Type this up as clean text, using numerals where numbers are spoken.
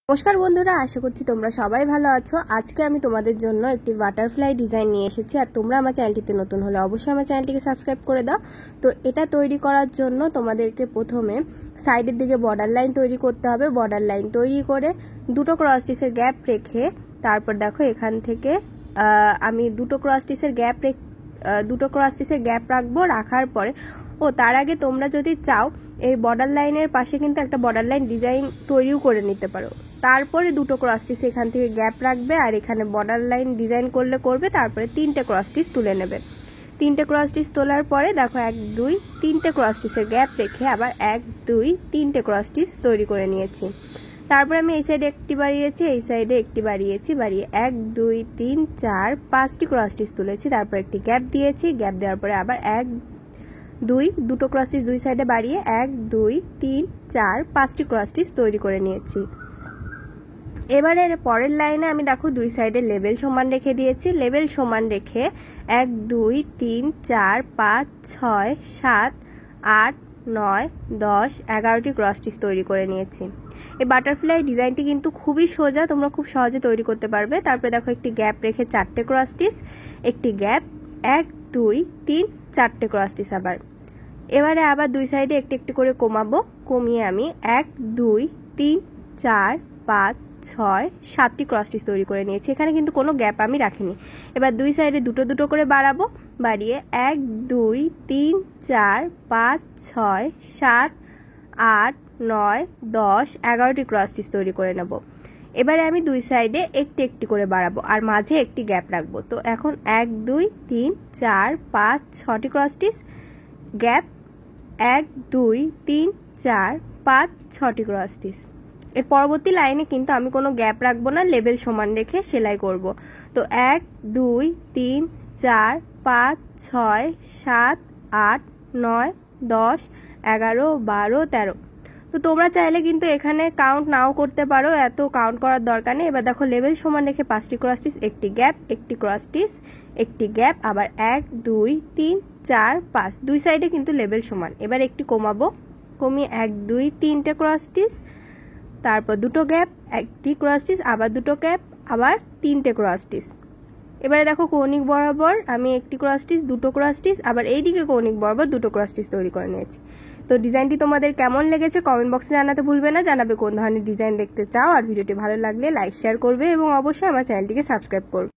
নমস্কার বন্ধুরা, আশা করছি তোমরা সবাই ভালো আছো। আজকে আমি তোমাদের জন্য একটি বাটারফ্লাই ডিজাইন নিয়ে এসেছি। আর তোমরা আমার চ্যানেলটিতে নতুন হলে অবশ্যই আমার চ্যানেলটিকে সাবস্ক্রাইব করে দাও। তো এটা তৈরি করার জন্য তোমাদেরকে প্রথমে সাইডের দিকে বর্ডার লাইন তৈরি করতে হবে। বর্ডার লাইন তৈরি করে দুটো ক্রস স্টিচের গ্যাপ রেখে তারপর দেখো এখান থেকে আমি দুটো ক্রস স্টিচের গ্যাপ রাখবো। রাখার পরে তার আগে তোমরা যদি চাও এই বর্ডার লাইনের পাশে কিন্তু একটা বর্ডার লাইন ডিজাইন তৈরিও করে নিতে পারো। তারপরে দুটো ক্রস স্টিচ এখান থেকে গ্যাপ রাখবে আর এখানে বর্ডার লাইন ডিজাইন করবে। তারপরে তিনটে ক্রস স্টিচ তুলে নেবে। তিনটে ক্রস স্টিচ তোলার পরে দেখো 1 2 3টে ক্রস স্টিচের গ্যাপ রেখে আবার 1 2 3টে ক্রস স্টিচ তৈরি করে নিয়েছি। তারপরে আমি এই সাইডে একটি বাড়িয়েছি, এই সাইডে একটি বাড়িয়েছি, বাড়িয়ে 1 2 3 4 5টি ক্রস স্টিচ তুলেছি। তারপর একটি গ্যাপ দিয়েছি, গ্যাপ দেওয়ার পরে আবার 1 2 দুটো ক্রস স্টিচ দুই সাইডে বাড়িয়ে 1 2 3 4 5টি ক্রস স্টিচ তৈরি করে নিয়েছি। এবারে পরের লাইনে আমি দেখো দুই সাইডে লেবেল সমান রেখে দিয়েছি। লেবেল সমান রেখে 1 2 3 4 5 6 7 8 9 10 11টি ক্রস স্টিচ তৈরি করে নিয়েছি। এই বাটারফ্লাই ডিজাইনটি কিন্তু খুবই সোজা, তোমরা খুব সহজে তৈরি করতে পারবে। তারপরে দেখো একটি গ্যাপ রেখে 4টে ক্রস স্টিচ, একটি গ্যাপ 1 2 3 4টে ক্রস স্টিচ। এবারে আবার দুই সাইডে একটি একটি করে কমাবো। কমিয়ে আমি 1 2 3 4 5 6 7টি ক্রস স্টিচ তৈরি করে নিয়েছি। এখানে কিন্তু কোনো গ্যাপ আমি রাখিনি। এবার দুই সাইডে দুটো দুটো করে বাড়াবো। বাড়িয়ে 1 2 3 4 5 6 7 8 9 10 11টি ক্রস স্টিচ তৈরি করে নেব। এবারে আমি দুই সাইডে একটি একটি করে বাড়াবো আর মাঝে একটি গ্যাপ রাখবো। তো এখন 1 2 3 4 5 6টি ক্রস স্টিচ, গ্যাপ 1 2 3 4 5 6টি ক্রস স্টিচ। এর পরবর্তী লাইনে কিন্তু আমি কোনো গ্যাপ রাখবো না, লেবেল সমান রেখে সেলাই করব। তো 1 2 3 4 5 6 7 8 9 10 11 12 13। তো তোমরা চাইলে কিন্তু এখানে কাউন্ট নাও করতে পারো, এত কাউন্ট করার দরকার নেই। এবার দেখো লেবেল সমান রেখে 5টি ক্রস স্টিচ, একটি গ্যাপ, একটি ক্রস স্টিচ, একটি গ্যাপ, আবার 1 2 3 4 5 দুই সাইডে কিন্তু লেবেল সমান। এবার একটি কমাবো, কমিয়ে 1 2 3টে ক্রস স্টিচ, তারপর দুটো গ্যাপ, একটি ক্রস স্টিচ, আবার দুটো গ্যাপ, আবার 3টে ক্রস স্টিচ। এবারে দেখো কৌণিক বরাবর আমি একটি ক্রস স্টিচ, দুটো ক্রস স্টিচ, আবার এইদিকে কৌণিক বরাবর দুটো ক্রস স্টিচ তৈরি করে নিয়েছি। তো ডিজাইনটি তোমাদের কেমন লেগেছে কমেন্ট বক্সে জানাতে ভুলবে না। জানাবে কোন ধরনের ডিজাইন দেখতে চাও। আর ভিডিওটি ভালো লাগলে লাইক শেয়ার করবে এবং অবশ্যই আমার চ্যানেলটিকে সাবস্ক্রাইব করবে।